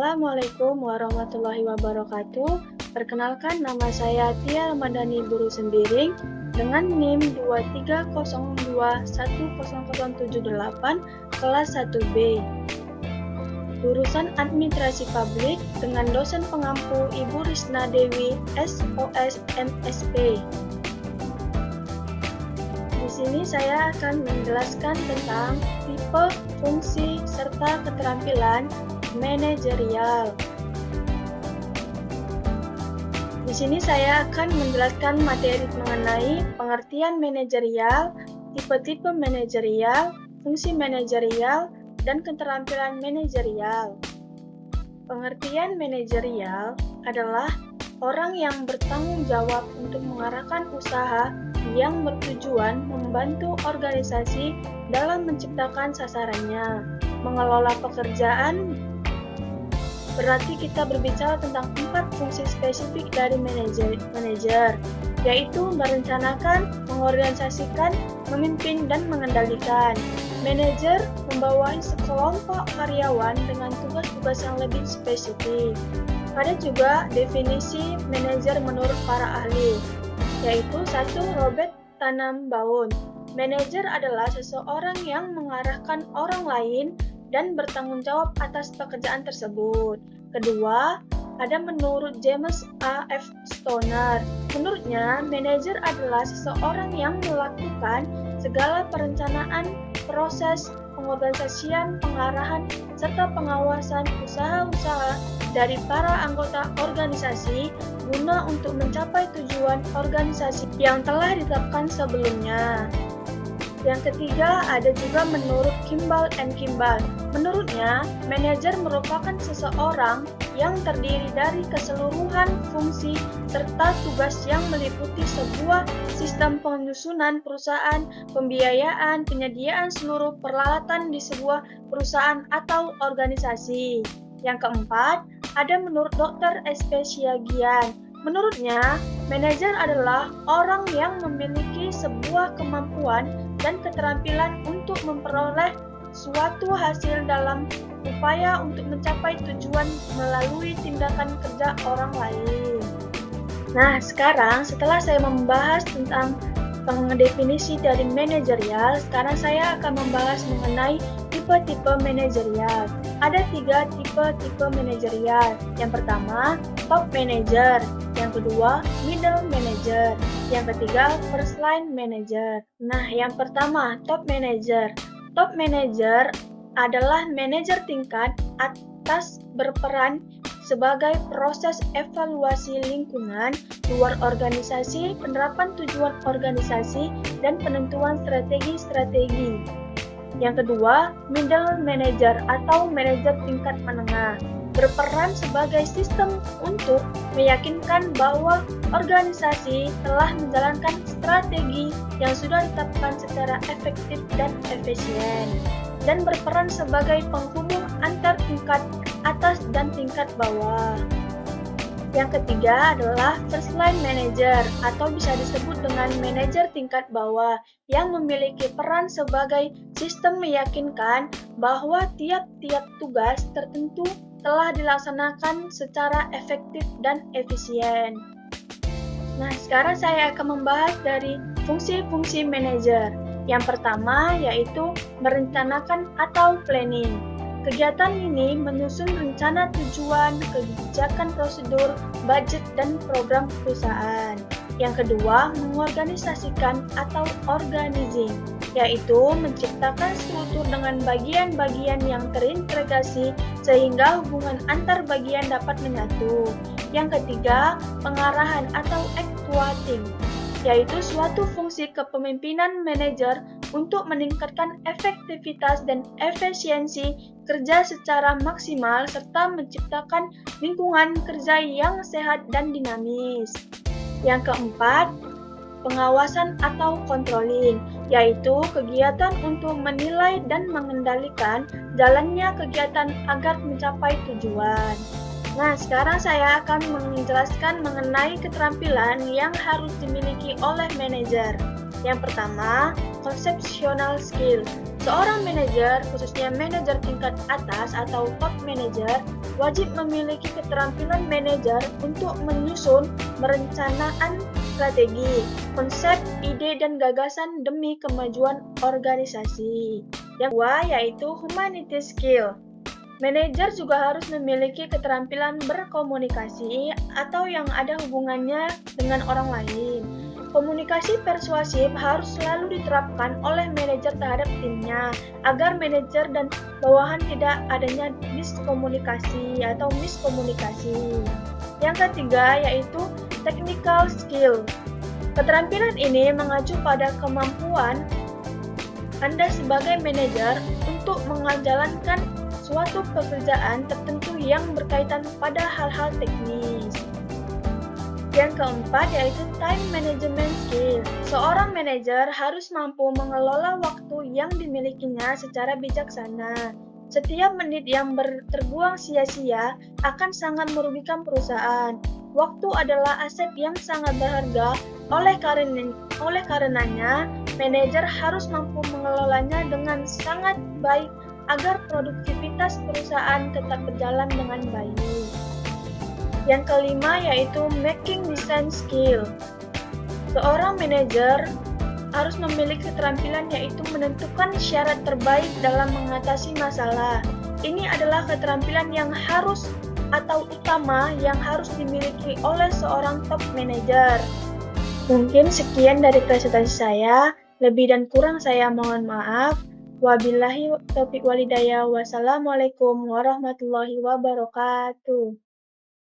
Assalamualaikum warahmatullahi wabarakatuh. Perkenalkan, nama saya Tia Ramadhani Buru Sembiring dengan NIM 230210078 kelas 1B. Jurusan Administrasi Publik dengan dosen pengampu Ibu Risna Dewi SOS MSP. Di sini saya akan menjelaskan tentang tipe, fungsi, serta keterampilan manajerial. Di sini saya akan menjelaskan materi mengenai pengertian manajerial, tipe-tipe manajerial, fungsi manajerial, dan keterampilan manajerial. Pengertian manajerial adalah orang yang bertanggung jawab untuk mengarahkan usaha yang bertujuan membantu organisasi dalam menciptakan sasarannya. Mengelola pekerjaan berarti kita berbicara tentang 4 fungsi spesifik dari manajer, yaitu merencanakan, mengorganisasikan, memimpin, dan mengendalikan. Manajer membawahi sekelompok karyawan dengan tugas-tugas yang lebih spesifik. Ada juga definisi manajer menurut para ahli, yaitu 1. Robert Tannenbaum. Manajer adalah seseorang yang mengarahkan orang lain dan bertanggung jawab atas pekerjaan tersebut. Kedua, ada menurut James A. F. Stoner. Menurutnya, manajer adalah seseorang yang melakukan segala perencanaan, proses, pengorganisasian, pengarahan, serta pengawasan usaha-usaha dari para anggota organisasi guna untuk mencapai tujuan organisasi yang telah ditetapkan sebelumnya. Yang ketiga, ada juga menurut Kimball and Kimball. Menurutnya, manajer merupakan seseorang yang terdiri dari keseluruhan fungsi serta tugas yang meliputi sebuah sistem penyusunan perusahaan, pembiayaan, penyediaan seluruh peralatan di sebuah perusahaan atau organisasi. Yang keempat, ada menurut Dr. S.P. Siagian. Menurutnya, manajer adalah orang yang memiliki sebuah kemampuan dan keterampilan untuk memperoleh suatu hasil dalam upaya untuk mencapai tujuan melalui tindakan kerja orang lain. Nah, sekarang setelah saya membahas tentang pendefinisi dari manajerial, sekarang saya akan membahas mengenai tipe-tipe manajerial. Ada 3 tipe manajerial. Yang pertama, top manager. Yang kedua, middle manager. Yang ketiga, first line manager. Nah, yang pertama, top manager. Top manager adalah manajer tingkat atas berperan sebagai proses evaluasi lingkungan luar organisasi, penerapan tujuan organisasi, dan penentuan strategi-strategi. Yang kedua, middle manager atau manajer tingkat menengah, berperan sebagai sistem untuk meyakinkan bahwa organisasi telah menjalankan strategi yang sudah ditetapkan secara efektif dan efisien, dan berperan sebagai penghubung antar tingkat atas dan tingkat bawah. Yang ketiga adalah first line manager atau bisa disebut dengan manajer tingkat bawah yang memiliki peran sebagai sistem meyakinkan bahwa tiap-tiap tugas tertentu telah dilaksanakan secara efektif dan efisien. Nah, sekarang saya akan membahas dari fungsi-fungsi manajer. Yang pertama yaitu merencanakan atau planning. Kegiatan ini menyusun rencana tujuan, kebijakan prosedur, budget, dan program perusahaan. Yang kedua, mengorganisasikan atau organizing, yaitu menciptakan struktur dengan bagian-bagian yang terintegrasi sehingga hubungan antar bagian dapat menyatu. Yang ketiga, pengarahan atau actuating, yaitu suatu fungsi kepemimpinan manajer untuk meningkatkan efektivitas dan efisiensi kerja secara maksimal serta menciptakan lingkungan kerja yang sehat dan dinamis. Yang keempat, pengawasan atau controlling, yaitu kegiatan untuk menilai dan mengendalikan jalannya kegiatan agar mencapai tujuan. Nah, sekarang saya akan menjelaskan mengenai keterampilan yang harus dimiliki oleh manajer. Yang pertama, conceptual skill. Seorang manajer, khususnya manajer tingkat atas atau top manager, wajib memiliki keterampilan manajer untuk menyusun, merencanakan strategi, konsep, ide, dan gagasan demi kemajuan organisasi. Yang kedua yaitu humanity skill. Manajer juga harus memiliki keterampilan berkomunikasi atau yang ada hubungannya dengan orang lain. Komunikasi persuasif harus selalu diterapkan oleh manajer terhadap timnya agar manajer dan bawahan tidak adanya miskomunikasi atau miskomunikasi. Yang ketiga yaitu technical skill. Keterampilan ini mengacu pada kemampuan Anda sebagai manajer untuk menjalankan suatu pekerjaan tertentu yang berkaitan pada hal-hal teknis. Yang keempat yaitu time management skill. Seorang manajer harus mampu mengelola waktu yang dimilikinya secara bijaksana. Setiap menit yang terbuang sia-sia akan sangat merugikan perusahaan. Waktu adalah aset yang sangat berharga, oleh karenanya, manajer harus mampu mengelolanya dengan sangat baik agar produktivitas perusahaan tetap berjalan dengan baik. Yang kelima yaitu making design skill. Seorang manajer harus memiliki keterampilan yaitu menentukan syarat terbaik dalam mengatasi masalah. Ini adalah keterampilan yang harus atau utama yang harus dimiliki oleh seorang top manager. Mungkin sekian dari presentasi saya, lebih dan kurang saya mohon maaf. Wabillahi taufiq walhidayah. Wassalamualaikum warahmatullahi wabarakatuh.